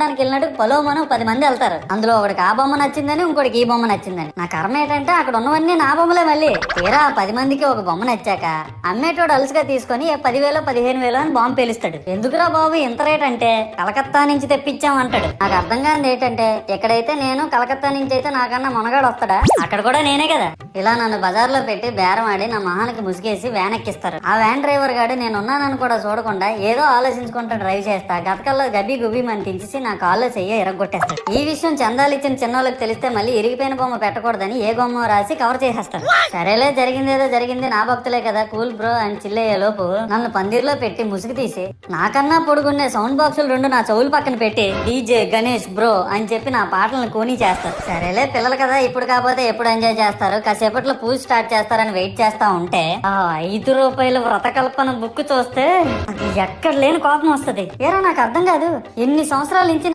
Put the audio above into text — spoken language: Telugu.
చూడడానికి వెళ్ళినట్టు పొలోమను 10 మంది వెళ్తారు. అందులో ఒకడికి ఆ బొమ్మ నచ్చిందని, ఇంకోటికి ఈ బొమ్మ నచ్చిందని. నా కర్మ ఏంటంటే అక్కడ ఉన్నవన్నీ నా బొమ్మలే. మళ్ళీ తీరా 10 మందికి ఒక బొమ్మ నచ్చాక అమ్మేటోడు అలుసుగా తీసుకొని 10,000 15,000 అని బాంబు పేలుస్తాడు. ఎందుకురా బాబు ఇంత రేట్ అంటే కలకత్తా నుంచి తెప్పించాం అంటాడు. నాకు అర్థం కానిది ఏంటంటే ఎక్కడైతే నేను కలకత్తా నుంచి అయితే నాకన్నా మునగాడు వస్తాడా, అక్కడ కూడా నేనే కదా. ఇలా నన్ను బజార్లో పెట్టి బేరం ఆడి నా మొహానికి ముసుగేసి వ్యాన్ ఎక్కిస్తారు. ఆ వ్యాన్ డ్రైవర్ గాడు నేనున్నానని కూడా చూడకుండా ఏదో ఆలోచించుకుంటూ డ్రైవ్ చేస్తా గతకల్లో గబ్బి గుబ్బి మని తించేసి నా కాల్లో చెయ్యి ఎరగొట్టేస్తాడు. ఈ విషయం చందాలు ఇచ్చిన చిన్నోళ్ళకి తెలిస్తే మళ్ళీ ఇరిగిపోయిన బొమ్మ పెట్టకూడదని ఏ బొమ్మ రాసి కవర్ చేసేస్తాడు. సరేలే జరిగిందేదో జరిగింది, నా భక్తులే కదా కూల్ బ్రో అని చిల్లయ్యే లోపు నన్ను పందిర్లో పెట్టి ముసుగు తీసి నాకన్నా పొడుగున్నే సౌండ్ బాక్సులు 2 నా చెవులు పక్కన పెట్టి డీజే గణేష్ బ్రో అని చెప్పి నా పాటలను కూని చేస్తారు. సరేలే పిల్లలు కదా ఇప్పుడు కాకపోతే ఎప్పుడు ఎంజాయ్ చేస్తారు, కాసేపట్లో పూజ స్టార్ట్ చేస్తారని వెయిట్ చేస్తా ఉంటే ఆ 5 రూపాయల వ్రతకల్పన బుక్ చూస్తే అది ఎక్కడ లేని కోపం వస్తుంది. ఏరా నాకు అర్థం కాదు, ఎన్ని సంవత్సరాల నుంచి